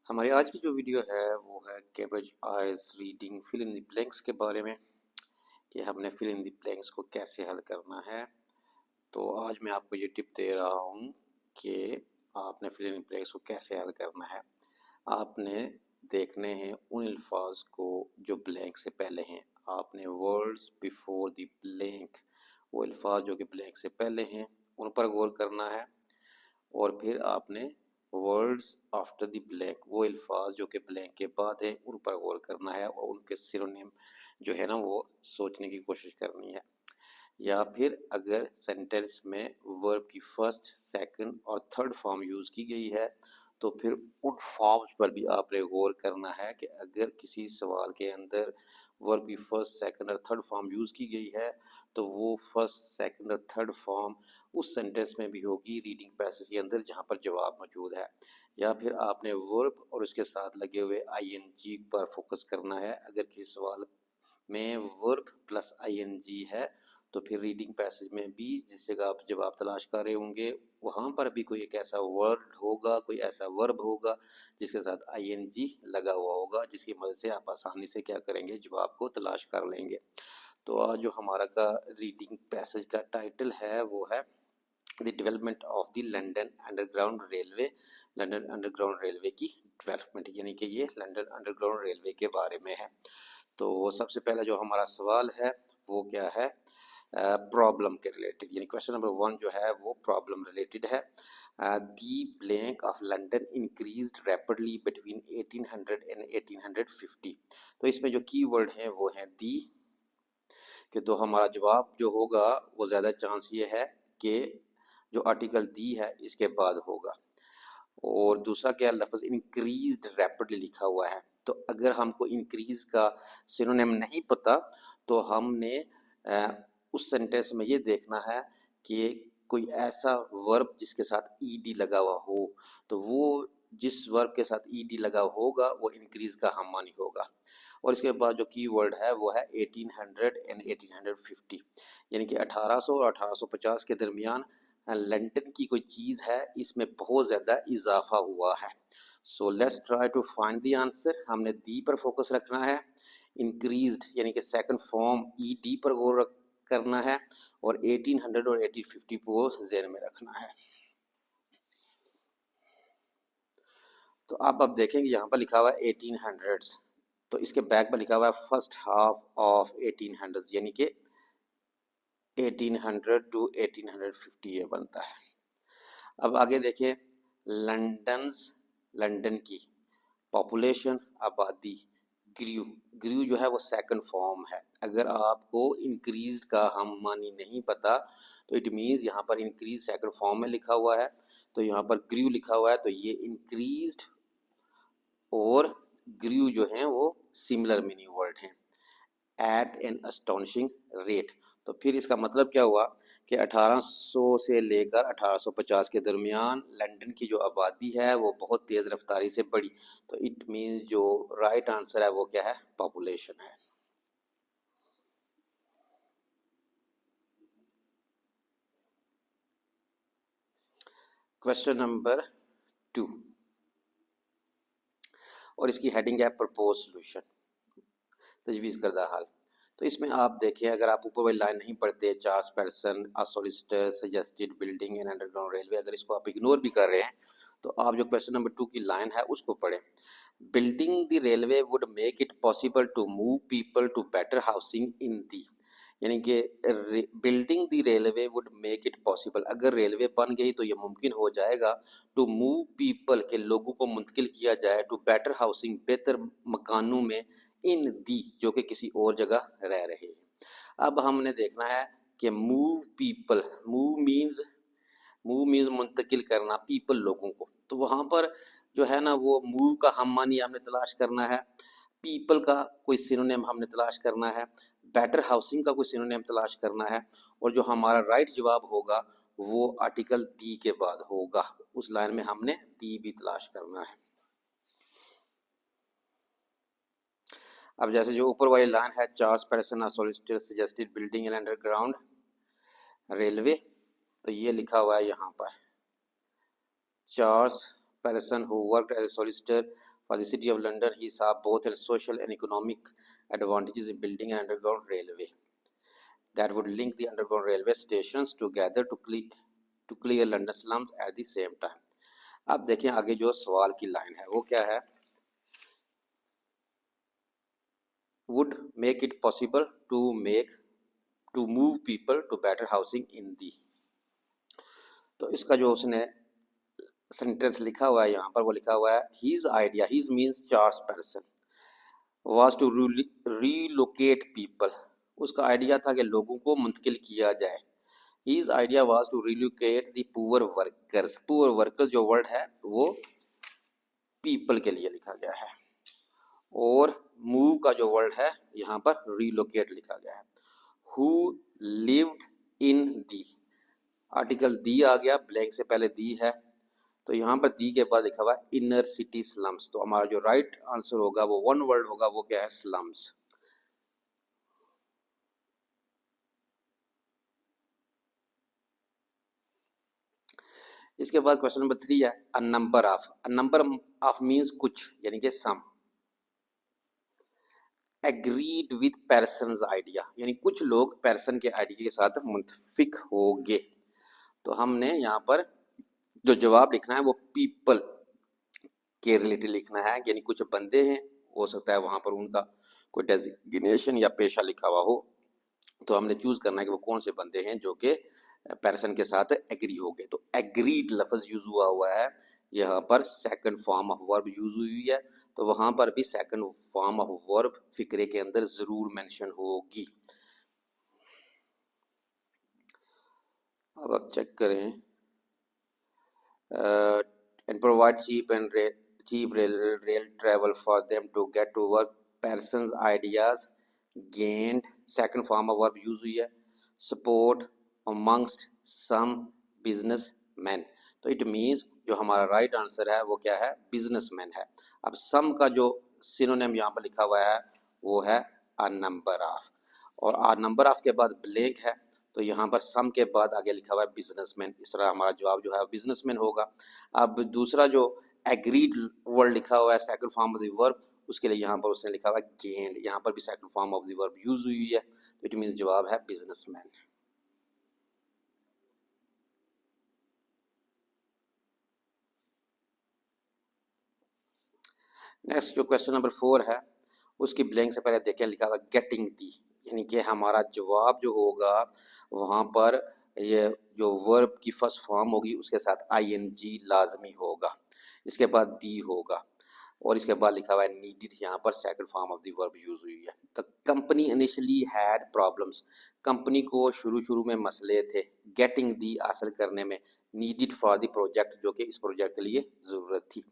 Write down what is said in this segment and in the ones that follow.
ہماری آج کی جو ویڈیو ہے وہ ہے کیبج آئز ریڈنگ فل ان دی بلینکس کے بارے میں کہ ہم نے فل ان دی بلینکس کو کیسے حل کرنا ہے. تو آج میں آپ کو یہ ٹپ دے رہا ہوں کہ آپ نے فل ان دی بلینکس کو کیسے حل کرنا ہے. آپ نے دیکھنے ہیں ان الفاظ کو جو بلینک سے پہلے ہیں. آپ نے ورڈز بیفور دی بلینک، وہ الفاظ جو کہ بلینک سے پہلے ہیں ان پر غور کرنا ہے. اور پھر آپ نے ورڈز آفٹر دی بلینک، وہ الفاظ جو کہ بلینک کے بعد ہیں ان پر غور کرنا ہے اور ان کے سینونیم جو ہے نا وہ سوچنے کی کوشش کرنی ہے. یا پھر اگر سینٹینس میں ورب کی فرسٹ، سیکنڈ اور تھرڈ فارم یوز کی گئی ہے تو پھر ان فارمز پر بھی آپ نے غور کرنا ہے کہ اگر کسی سوال کے اندر ورب کی فرسٹ، سیکنڈ اور تھرڈ فارم یوز کی گئی ہے تو وہ فرسٹ، سیکنڈ اور تھرڈ فارم اس سینٹینس میں بھی ہوگی ریڈنگ پیسج کے اندر جہاں پر جواب موجود ہے. یا پھر آپ نے ورب اور اس کے ساتھ لگے ہوئے آئی این جی پر فوکس کرنا ہے. اگر کسی سوال میں verb plus I N G ہے تو پھر ریڈنگ پیسج میں بھی جس جگہ آپ جواب تلاش کر رہے ہوں گے وہاں پر بھی کوئی ایک ایسا ورڈ ہوگا، کوئی ایسا ورب ہوگا جس کے ساتھ آئی این جی لگا ہوا ہوگا، جس کی مدد سے آپ آسانی سے کیا کریں گے، جواب کو تلاش کر لیں گے. تو آج جو ہمارا کا ریڈنگ پیسج کا ٹائٹل ہے وہ ہے the development of the London under ground railway. London under ground railway کی ڈیولپمنٹ، یعنی کہ یہ لنڈن انڈر گراؤنڈ ریلوے کے بارے میں ہے. تو سب سے پہلا جو ہمارا سوال ہے وہ کیا ہے، پرابلم کے ریلیٹڈ، یعنی کوشچن نمبر 1 جو ہے وہ پرابلم ریلیٹڈ ہے. The blank of London increased rapidly between 1800 and 1850. تو اس میں جو کی ورڈ ہیں وہ ہیں دی، کہ تو ہمارا جواب جو ہوگا وہ زیادہ چانس یہ ہے کہ جو آرٹیکل دی ہے اس کے بعد ہوگا. اور دوسرا کیا لفظ انکریزڈ ریپڈلی لکھا ہوا ہے. تو اگر ہم کو انکریز کا سینونیم نہیں پتہ تو ہم نے اس سینٹینس میں یہ دیکھنا ہے کہ کوئی ایسا ورب جس کے ساتھ ای ڈی لگا ہوا ہو، تو وہ جس ورب کے ساتھ ای ڈی لگا ہوگا وہ انکریز کا ہم معنی ہوگا. اور اس کے بعد جو کی ورڈ ہے وہ ہے 1800 اینڈ 1850، یعنی کہ 1800 اور 1850 کے درمیان لنڈن کی کوئی چیز ہے، اس میں بہت زیادہ اضافہ ہوا ہے. So let's try to find the answer. ہم نے دی پر فوکس رکھنا ہے، انکریزڈ یعنی کہ سیکنڈ فارم ای ڈی پر غور کرنا ہے اور 1800 اور 1850 کو ذہن میں رکھنا ہے. تو آپ اب دیکھیں گے یہاں پر لکھا ہوا ہے 1800، تو اس کے بیک پر لکھا ہوا ہے فرسٹ ہاف آف 1800، یعنی کہ 1800 ٹو 1850 یہ بنتا ہے. اب آگے دیکھیں لنڈن کی پاپولیشن، آبادی، گریو جو ہے وہ سیکنڈ فارم ہے. اگر آپ کو انکریز کا ہم معنی نہیں پتا تو اٹ مینز یہاں پر انکریز سیکنڈ فارم میں لکھا ہوا ہے، تو یہاں پر گریو لکھا ہوا ہے تو یہ انکریزڈ اور گریو جو ہیں وہ سملر میننگ ورڈ ہیں. ایٹ این اسٹونشنگ ریٹ، تو پھر اس کا مطلب کیا ہوا کہ 1800 سے لے کر 1850 کے درمیان لنڈن کی جو آبادی ہے وہ بہت تیز رفتاری سے بڑھی. تو اٹ مینز جو رائٹ آنسر ہے وہ کیا ہے، پاپولیشن ہے. کویسچن نمبر 2 اور اس کی ہیڈنگ ہے پرپوز سولوشن، تجویز کردہ حل. تو اس میں آپ دیکھیں اگر آپ اوپر والی لائن نہیں پڑھتے، Charles Peterson solicitor suggested building an underground railway, اگر اس کو آپ اگنور بھی کر رہے ہیں تو آپ جو کویسچن نمبر 2 کی لائن ہے اس کو پڑھیں. Building the railway would make it possible to move people to better housing in the, یعنی کہ building the railway would make it possible, اگر ریلوے بن گئی تو یہ ممکن ہو جائے گا ٹو موو پیپل کہ لوگوں کو منتقل کیا جائے، ٹو بیٹر ہاؤسنگ بہتر مکانوں میں، ان دی جو کہ کسی اور جگہ رہ رہے ہیں. اب ہم نے دیکھنا ہے کہ موو پیپل، موو مینز منتقل کرنا، پیپل لوگوں کو، تو وہاں پر جو ہے نا وہ موو کا ہم معنی ہم نے تلاش کرنا ہے، پیپل کا کوئی سینونیم ہم نے تلاش کرنا ہے، بیٹر ہاؤسنگ کا کوئی سینونیم تلاش کرنا ہے، اور جو ہمارا رائٹ جواب ہوگا وہ آرٹیکل دی کے بعد ہوگا. اس لائن میں ہم نے دی بھی تلاش کرنا ہے. اب جیسے جو اوپر والی لائن ہے Charles Peterson solicitor suggested building an underground railway, تو یہ لکھا ہوا ہے یہاں پر Charles Peterson who worked as a solicitor For the city of London, he saw both social and economic advantages in building an underground railway that would link the underground railway stations together to clear London slums at the same time. اب دیکھیں آگے جو سوال کی line ہے وہ کیا ہے؟ would make it possible to move people to better housing in the. تو اس کا جو اس نے سینٹینس لکھا ہوا ہے یہاں پر وہ لکھا ہوا ہے his idea, his means Charles Person, was to relocate people. اس کا آئیڈیا تھا کہ لوگوں کو منتقل کیا جائے. His idea was to relocate the poor workers. Poor workers جو ورڈ ہے وہ people کے لیے لکھا گیا ہے اور move کا جو ورڈ ہے یہاں پر relocate لکھا گیا ہے. Who lived in the. Article the آ گیا, بلینک سے پہلے دی ہے تو یہاں پر دی کے بعد لکھا ہوا ہے انر سٹی سلمز. تو ہمارا جو رائٹ آنسر ہوگا وہ ون ورڈ ہوگا, وہ کیا ہے؟ سلمز. اس کے بعد کوشچن نمبر 3 ہے a number of. a number of means کچھ, یعنی کہ سم. agreed with Pearson's idea, یعنی کچھ لوگ پیرسن کے آئیڈیا کے ساتھ متفق ہو گے. تو ہم نے یہاں پر جو جواب لکھنا ہے وہ پیپل کے ریلیٹڈ لکھنا ہے, یعنی کچھ بندے ہیں, ہو سکتا ہے وہاں پر ان کا کوئی ڈیزگنیشن یا پیشہ لکھا ہوا ہو, تو ہم نے چوز کرنا ہے کہ وہ کون سے بندے ہیں جو کہ پیرسن کے ساتھ ایگری ہو گئے. تو ایگریڈ لفظ یوز ہوا ہے یہاں پر, second form of verb use ہوئی ہے, تو وہاں پر بھی سیکنڈ فارم آف ورب فقرے کے اندر ضرور مینشن ہوگی. اب آپ چیک کریں. and provide cheap rail travel for them to get to work. Pearson's ideas gained, second form of verb use ہوئی ہے, support amongst some businessmen. تو it means جو ہمارا رائٹ آنسر ہے وہ کیا ہے؟ بزنس مین ہے. اب سم کا جو سینونیم یہاں پر لکھا ہوا ہے وہ ہے a number of, اور a number of کے بعد بلینک ہے تو یہاں پر سم کے بعد آگے لکھا ہوا ہے بزنس مین. اس طرح ہمارا جواب جو ہے بزنس مین ہوگا. اب دوسرا جو ایگریڈ ورڈ لکھا ہوا ہے سیکنڈ فارم آف دی ورب, اس کے لیے یہاں پر اس نے لکھا ہوا ہے گینڈ, یہاں پر بھی second form of the verb use ہوئی ہے, تو اٹ مینس جواب ہے بزنس مین. نیکسٹ جو کوشچن نمبر 4 ہے اس کی بلینک سے پہلے دیکھیں لکھا ہوا گیٹنگ دی, یعنی کہ ہمارا جواب جو ہوگا وہاں پر یہ جو ورب کی فرسٹ فارم ہوگی اس کے ساتھ آئی این جی لازمی ہوگا, اس کے بعد دی ہوگا, اور اس کے بعد لکھا ہوا ہے نیڈڈ, یہاں پر second form of the verb use ہوئی ہے. تو company initially had problems, company کو شروع میں مسئلے تھے گیٹنگ دی حاصل کرنے میں, نیڈڈ فار دی پروجیکٹ جو کہ اس پروجیکٹ کے لیے ضرورت تھی.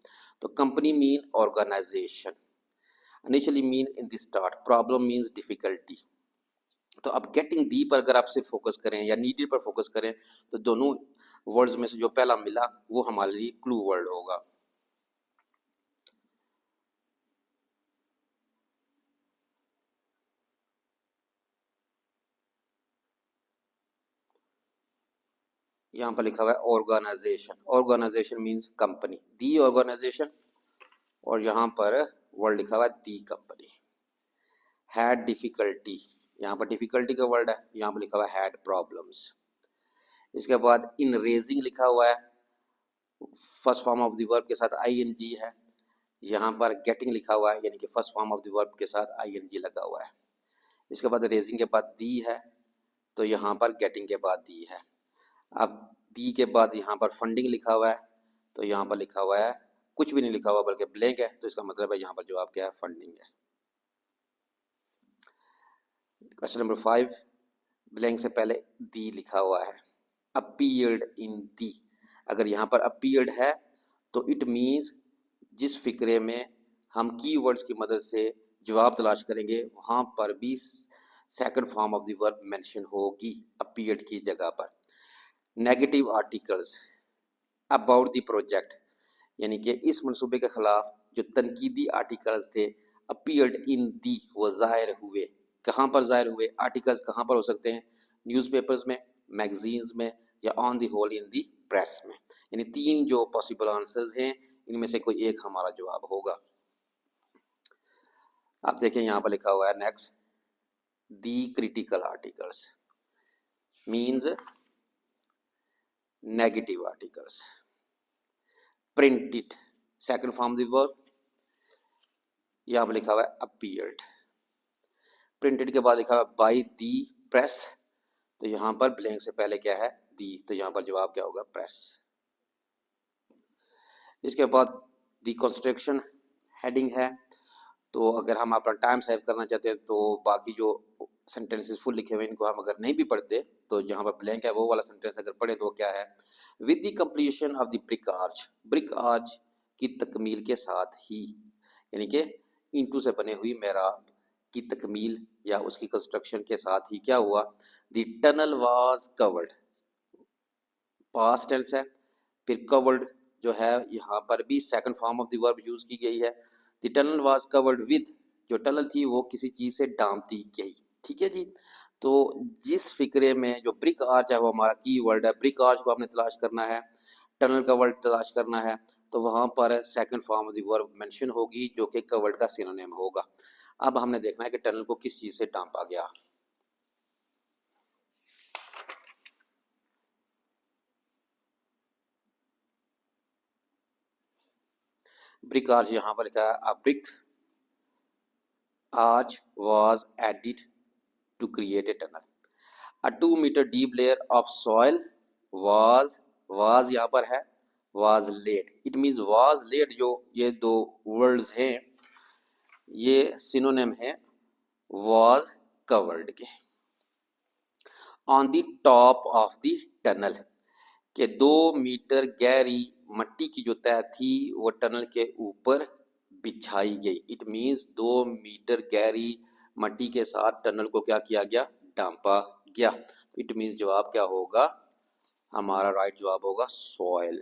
تو company mean organization, initially mean in the start, problem means difficulty. تو اب گیٹنگ دی پر اگر آپ صرف فوکس کریں یا نیڈڈ پر فوکس کریں تو دونوں ورڈز میں سے جو پہلا ملا وہ ہمارے لیے کلو ورڈ ہوگا. یہاں پر لکھا ہوا ہے آرگنائزیشن, آرگنائزیشن مینز کمپنی, دی آرگنائزیشن, اور یہاں پر ورڈ لکھا ہوا ہے دی کمپنی. ہیڈ ڈیفیکلٹی, یہاں پر ڈیفیکلٹی کا ورڈ ہے, یہاں پر لکھا ہوا ہے ہیڈ پرابلمس. اس کے بعد ان ریزنگ لکھا ہوا ہے, فرسٹ فارم آف دی ورب کے ساتھ آئی این جی ہے, یہاں پر گیٹنگ لکھا ہوا ہے یعنی کہ فرسٹ فارم آف دی ورب کے ساتھ آئی این جی لگا ہوا ہے. اس کے بعد ریزنگ کے بعد دی ہے تو یہاں پر گیٹنگ کے بعد دی ہے. اب دی کے بعد یہاں پر فنڈنگ لکھا ہوا ہے تو یہاں پر لکھا ہوا ہے کچھ بھی نہیں لکھا ہوا بلکہ بلینک ہے, تو اس کا مطلب ہے یہاں پر جواب کیا ہے؟ فنڈنگ ہے. کوشچن نمبر 5, بلینک سے پہلے دی لکھا ہوا ہے, اپیئرڈ ان دی. اگر یہاں پر اپیئرڈ ہے تو اٹ مینز جس فقرے میں ہم کی ورڈز کی مدد سے جواب تلاش کریں گے وہاں پر بھی سیکنڈ فارم آف دی ورب مینشن ہوگی اپیئرڈ کی جگہ پر. Negative articles about the project, یعنی کہ اس منصوبے کے خلاف جو تنقیدی آرٹیکلز تھے اپیئرڈ ان دی, وہ ظاہر ہوئے. کہاں پر ظاہر ہوئے؟ آرٹیکلز کہاں پر ہو سکتے ہیں؟ نیوز پیپرز میں, میگزینز میں, یا آن the whole in the press میں. یعنی 3 جو پاسبل آنسرز ہیں ان میں سے کوئی ایک ہمارا جواب ہوگا. آپ دیکھیں یہاں پر لکھا ہوا ہے next the critical articles means negative articles printed second form the verb یہاں پر لکھا ہوا ہے اپیئرڈ پرنٹڈ کے بعد لکھا ہوا ہے بائی دی پریس تو یہاں پر بلینک سے پہلے کیا ہے دی تو یہاں پر جواب کیا ہوگا پریس اس کے بعد دی کنسٹرکشن ہیڈنگ ہے تو اگر ہم اپنا ٹائم سیو کرنا چاہتے ہیں تو باقی جو سینٹینسز فل لکھے ہوئے ان کو ہم اگر نہیں بھی پڑھتے تو جہاں پر بلینک ہے وہ والا سینٹینس اگر پڑھیں تو وہ کیا ہے with the completion of the brick arch کی تکمیل کے ساتھ ہی یعنی کہ اینٹوں سے بنے ہوئی محراب کی تکمیل یا اس کی کنسٹرکشن کے ساتھ ہی کیا ہوا the tunnel was covered past tense ہے پھر کورڈ جو ہے یہاں پر بھی second form of the verb use کی گئی ہے دی ٹنل واز کورڈ ود جو ٹنل تھی وہ کسی چیز سے ڈھانپ دی گئی ٹھیک ہے جی تو جس فکرے میں جو برک آرچ ہے وہ ہمارا کی ورڈ ہے برک آرچ کو ہم نے تلاش کرنا ہے ٹنل کا ورڈ تلاش کرنا ہے تو وہاں پر سیکنڈ فارم آف دی ورب مینشن ہوگی جو کہ کورڈ کا سینونیم ہوگا اب ہم نے دیکھنا ہے کہ ٹنل کو کس چیز سے ڈھانپا گیا برک آرچ یہاں پر لکھا ہے brick arch was added to create a tunnel A 2 meter deep layer of soil was یہاں پر ہے was laid it means was laid جو یہ دو words ہیں یہ synonym ہیں was covered کے on the top of the tunnel کہ 2 metre گہری مٹی کی جو تہ تھی وہ ٹنل کے اوپر بچھائی گئی it means 2 میٹر گہری مٹی کے ساتھ ٹنل کو کیا کیا گیا ڈھانپا گیا اٹ مینس جواب کیا ہوگا ہمارا رائٹ جواب ہوگا سوائل